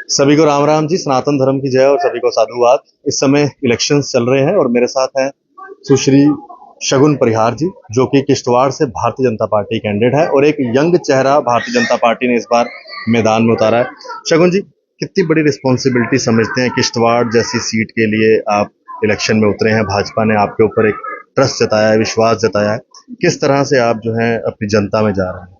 सभी को राम राम जी, सनातन धर्म की जय और सभी को साधुवाद। इस समय इलेक्शंस चल रहे हैं और मेरे साथ हैं सुश्री शगुन परिहार जी, जो कि किश्तवाड़ से भारतीय जनता पार्टी कैंडिडेट है और एक यंग चेहरा भारतीय जनता पार्टी ने इस बार मैदान में उतारा है। शगुन जी, कितनी बड़ी रिस्पॉन्सिबिलिटी समझते हैं? किश्तवाड़ जैसी सीट के लिए आप इलेक्शन में उतरे हैं, भाजपा ने आपके ऊपर एक ट्रस्ट जताया है, विश्वास जताया है। किस तरह से आप जो है अपनी जनता में जा रहे हैं?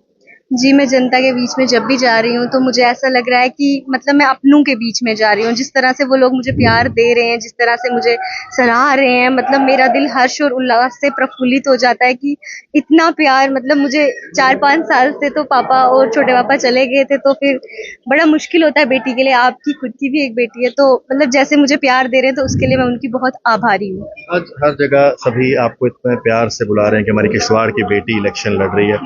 जी, मैं जनता के बीच में जब भी जा रही हूँ तो मुझे ऐसा लग रहा है कि मतलब मैं अपनों के बीच में जा रही हूँ। जिस तरह से वो लोग मुझे प्यार दे रहे हैं, जिस तरह से मुझे सराह रहे हैं, मतलब मेरा दिल हर्ष और उल्लास से प्रफुल्लित हो जाता है कि इतना प्यार। मतलब मुझे 4-5 साल से तो पापा और छोटे पापा चले गए थे, तो फिर बड़ा मुश्किल होता है बेटी के लिए। आपकी खुद की भी एक बेटी है, तो मतलब जैसे मुझे प्यार दे रहे हैं तो उसके लिए मैं उनकी बहुत आभारी हूँ। आज हर जगह सभी आपको इतने प्यार से बुला रहे हैं कि हमारी किश्तवाड़ की बेटी इलेक्शन लड़ रही है।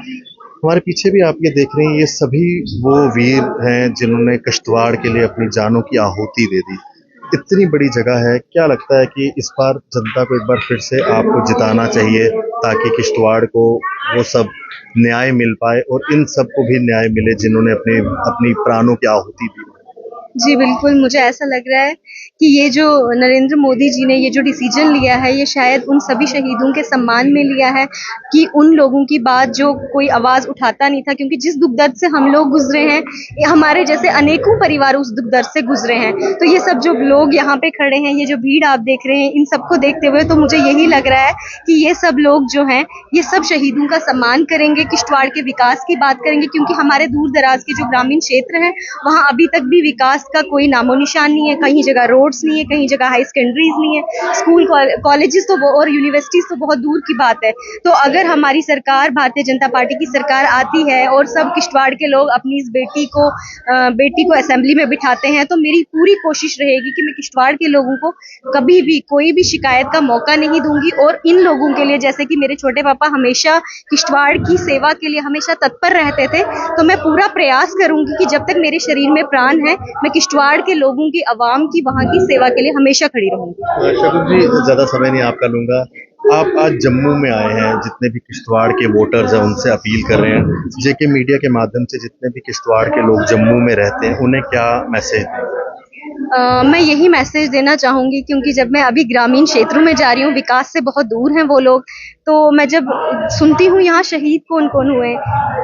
हमारे पीछे भी आप ये देख रहे हैं, ये सभी वो वीर हैं जिन्होंने किश्तवाड़ के लिए अपनी जानों की आहुति दे दी। इतनी बड़ी जगह है, क्या लगता है कि इस बार जनता को एक बार फिर से आपको जिताना चाहिए ताकि किश्तवाड़ को वो सब न्याय मिल पाए और इन सबको भी न्याय मिले जिन्होंने अपने अपनी प्राणों की आहुति दी? जी, बिल्कुल, मुझे ऐसा लग रहा है कि ये जो नरेंद्र मोदी जी ने ये जो डिसीजन लिया है, ये शायद उन सभी शहीदों के सम्मान में लिया है कि उन लोगों की बात जो कोई आवाज़ उठाता नहीं था, क्योंकि जिस दुःख दर्द से हम लोग गुज़रे हैं, ये हमारे जैसे अनेकों परिवार उस दुःख दर्द से गुज़रे हैं। तो ये सब जो लोग यहाँ पे खड़े हैं, ये जो भीड़ आप देख रहे हैं, इन सबको देखते हुए तो मुझे यही लग रहा है कि ये सब लोग जो हैं, ये सब शहीदों का सम्मान करेंगे, किश्तवाड़ के विकास की बात करेंगे, क्योंकि हमारे दूर-दराज़ के जो ग्रामीण क्षेत्र हैं, वहाँ अभी तक भी विकास का कोई नामो-निशान नहीं है। कहीं जगह रोड्स नहीं है, कहीं जगह हाई सेकेंडरीज़ नहीं है, स्कूल कॉलेजेस तो और यूनिवर्सिटीज़ तो बहुत दूर की बात है। तो अगर हमारी सरकार, भारतीय जनता पार्टी की सरकार आती है और सब किश्तवाड़ के लोग अपनी इस बेटी को असेंबली में बिठाते हैं, तो मेरी पूरी कोशिश रहेगी कि मैं किश्तवाड़ के लोगों को कभी भी कोई भी शिकायत का मौका नहीं दूंगी। और इन लोगों के लिए, जैसे कि मेरे छोटे पापा हमेशा किश्तवाड़ की सेवा के लिए हमेशा तत्पर रहते थे, तो मैं पूरा प्रयास करूंगी कि जब तक मेरे शरीर में प्राण है, मैं किश्तवाड़ के लोगों की, आवाम की, वहाँ की सेवा के लिए हमेशा खड़ी रहूंगी। शगुन जी, ज्यादा समय नहीं आपका लूंगा। आप आज जम्मू में आए हैं, जितने भी किश्तवाड़ के वोटर्स हैं उनसे अपील कर रहे हैं, जेके मीडिया के माध्यम से जितने भी किश्तवाड़ के लोग जम्मू में रहते हैं उन्हें क्या मैसेज दें? मैं यही मैसेज देना चाहूँगी, क्योंकि जब मैं अभी ग्रामीण क्षेत्रों में जा रही हूँ, विकास से बहुत दूर हैं वो लोग, तो मैं जब सुनती हूँ यहाँ शहीद कौन-कौन हुए,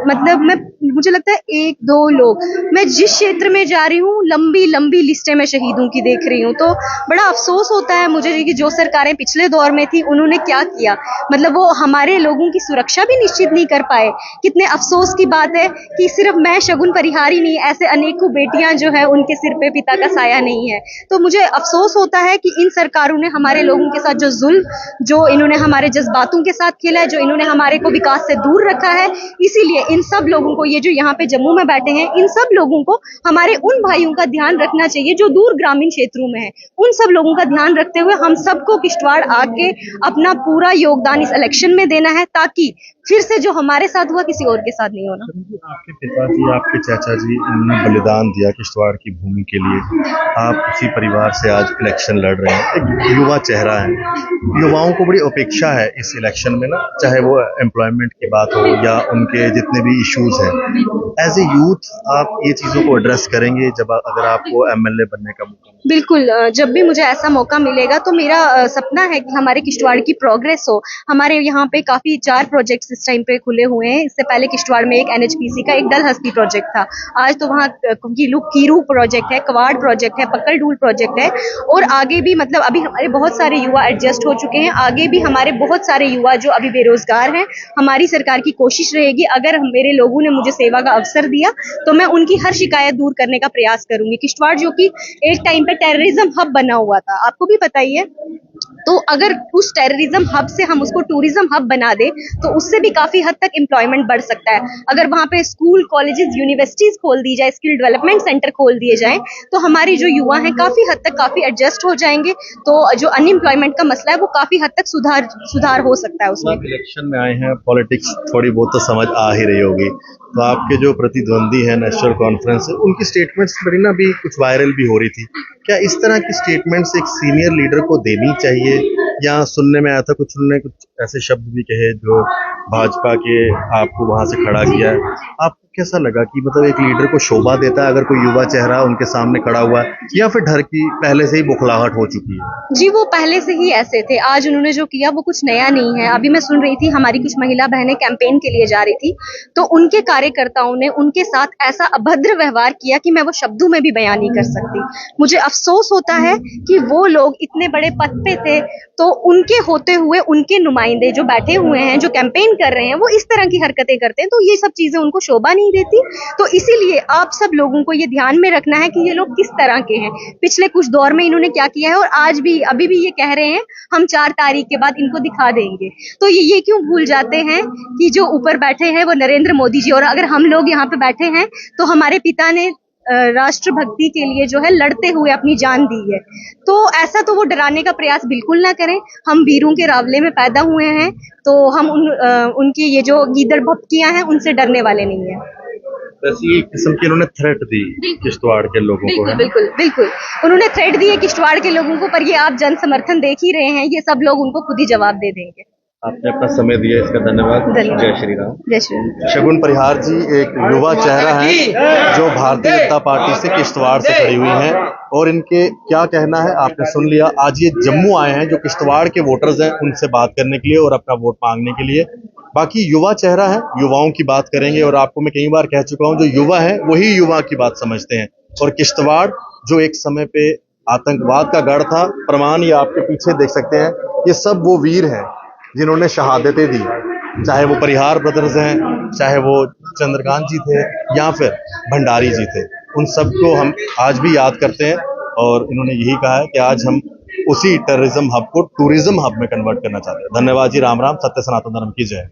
मतलब मुझे लगता है 1-2 लोग। मैं जिस क्षेत्र में जा रही हूँ, लंबी-लंबी लिस्टें मैं शहीदों की देख रही हूँ, तो बड़ा अफ़सोस होता है मुझे कि जो सरकारें पिछले दौर में थी, उन्होंने क्या किया? मतलब वो हमारे लोगों की सुरक्षा भी निश्चित नहीं कर पाए। कितने अफ़सोस की बात है कि सिर्फ़ मैं शगुन परिहार ही नहीं, ऐसे अनेकों बेटियाँ जो हैं, उनके सिर पे पिता का साया नहीं है। तो मुझे अफ़सोस होता है कि इन सरकारों ने हमारे लोगों के साथ जो ज़ुल्म, जो इन्होंने हमारे जज़्बातों के साथ खेला है, जो इन्होंने हमारे को विकास से दूर रखा है, इसीलिए इन सब लोगों को, ये जो यहाँ पे जम्मू में बैठे हैं, इन सब लोगों को हमारे उन भाइयों का ध्यान रखना चाहिए जो दूर ग्रामीण क्षेत्रों में हैं। उन सब लोगों का ध्यान रखते हुए हम सबको किश्तवाड़ आके अपना पूरा योगदान इस इलेक्शन में देना है, ताकि फिर से जो हमारे साथ हुआ किसी और के साथ नहीं होना। आपके पिताजी, आपके चाचा जी, इन्होंने बलिदान दिया किश्तवाड़ की भूमि के लिए। आप उसी परिवार से आज इलेक्शन लड़ रहे हैं, एक युवा चेहरा है। युवाओं को बड़ी अपेक्षा है इस इलेक्शन में ना, चाहे वो एम्प्लॉयमेंट की बात हो या उनके जितने भी इश्यूज हैं। एज ए यूथ आप ये चीज़ों को एड्रेस करेंगे जब अगर आपको एमएलए बनने का मौका मिले? बिल्कुल, जब भी मुझे ऐसा मौका मिलेगा तो मेरा सपना है कि हमारे किश्तवाड़ की प्रोग्रेस हो। हमारे यहाँ पे काफ़ी 4 प्रोजेक्ट्स इस टाइम पे खुले हुए हैं। इससे पहले किश्तवाड़ में एक एनएचपीसी का एक डलहस्ती प्रोजेक्ट था। आज तो वहाँ कीरू प्रोजेक्ट है, कवाड़ प्रोजेक्ट है, पक्कल-डूल प्रोजेक्ट है, और आगे भी, मतलब अभी हमारे बहुत सारे युवा एडजस्ट हो चुके हैं। आगे भी हमारे बहुत सारे युवा जो अभी बेरोजगार हैं, हमारी सरकार की कोशिश रहेगी, अगर मेरे लोगों ने मुझे सेवा का अवसर दिया तो मैं उनकी हर शिकायत दूर करने का प्रयास करूंगी। किश्तवाड़ जो कि एक टाइम पे टेररिज्म हब बना हुआ था, आपको भी पता ही है, तो अगर उस टेररिज्म हब से हम उसको टूरिज्म हब बना दे तो उससे भी काफी हद तक एम्प्लॉयमेंट बढ़ सकता है। अगर वहाँ पे स्कूल, कॉलेजेस, यूनिवर्सिटीज खोल दी जाए, स्किल डेवलपमेंट सेंटर खोल दिए जाएं, तो हमारे जो युवा हैं काफी हद तक काफी एडजस्ट हो जाएंगे। तो जो अनएम्प्लॉयमेंट का मसला है वो काफी हद तक सुधार हो सकता है उसमें। आप इलेक्शन में आए हैं, पॉलिटिक्स थोड़ी बहुत तो समझ आ ही रही होगी, तो आपके जो प्रतिद्वंदी हैं नेशनल कॉन्फ्रेंस से, उनकी स्टेटमेंट्स बड़ी ना भी कुछ वायरल भी हो रही थी। क्या इस तरह की स्टेटमेंट्स एक सीनियर लीडर को देनी चाहिए? या सुनने में आया था उन्होंने कुछ ऐसे शब्द भी कहे जो भाजपा के आपको वहां से खड़ा किया है, आपको कैसा लगा कि मतलब एक लीडर को शोभा देता है अगर कोई युवा चेहरा उनके सामने खड़ा हुआ है, या फिर डर की पहले से ही बुखलाहट हो चुकी है? जी, वो पहले से ही ऐसे थे। आज उन्होंने जो किया वो कुछ नया नहीं है। अभी मैं सुन रही थी, हमारी कुछ महिला बहनें कैंपेन के लिए जा रही थी, तो उनके कार्यकर्ताओं ने उनके साथ ऐसा अभद्र व्यवहार किया कि मैं वो शब्दों में भी बयान नहीं कर सकती। मुझे अफसोस होता है कि वो लोग इतने बड़े पद पे थे, तो उनके होते हुए उनके नुमाइंदे जो बैठे हुए हैं, जो कैंपेन कर रहे हैं, वो इस तरह की हरकतें करते हैं, तो ये सब चीजें उनको शोभा नहीं देती। तो इसीलिए आप सब लोगों को ये ध्यान में रखना है कि ये लोग किस तरह के हैं, पिछले कुछ दौर में इन्होंने क्या किया है, और आज भी अभी भी ये कह रहे हैं हम 4 तारीख के बाद इनको दिखा देंगे। तो ये क्यों भूल जाते हैं कि जो ऊपर बैठे हैं वो नरेंद्र मोदी जी, और अगर हम लोग यहाँ पे बैठे हैं तो हमारे पिता ने राष्ट्रभक्ति के लिए जो है लड़ते हुए अपनी जान दी है। तो ऐसा तो वो डराने का प्रयास बिल्कुल ना करें। हम वीरों के रावले में पैदा हुए हैं, तो हम उनकी ये जो गीदड़ भपकियां हैं उनसे डरने वाले नहीं है। ऐसी किस्म की उन्होंने थ्रेट दी किश्तवाड़ के लोगों को, है? बिल्कुल बिल्कुल उन्होंने थ्रेट दी है किश्तवाड़ के लोगों को, पर ये आप जन समर्थन देख ही रहे हैं, ये सब लोग उनको खुद ही जवाब दे देंगे। आपने अपना समय दिया, इसका धन्यवाद। जय श्री राम। जय श्री राम। शगुन परिहार जी एक युवा चेहरा है जो भारतीय जनता पार्टी से किश्तवाड़ से खड़ी हुई हैं, और इनके क्या कहना है आपने सुन लिया। आज ये जम्मू आए हैं, जो किश्तवाड़ के वोटर्स हैं उनसे बात करने के लिए और अपना वोट मांगने के लिए। बाकी युवा चेहरा है, युवाओं की बात करेंगे, और आपको मैं कई बार कह चुका हूं, जो युवा है वही युवा की बात समझते हैं। और किश्तवाड़ जो एक समय पे आतंकवाद का गढ़ था, प्रमाण ये आपके पीछे देख सकते हैं, ये सब वो वीर हैं जिन्होंने शहादतें दी, चाहे वो परिहार ब्रदर्स हैं, चाहे वो चंद्रकांत जी थे, या फिर भंडारी जी थे। उन सबको हम आज भी याद करते हैं, और इन्होंने यही कहा है कि आज हम उसी टेररिज्म हब को टूरिज्म हब में कन्वर्ट करना चाहते हैं। धन्यवाद जी। राम राम। सत्य सनातन धर्म की जय।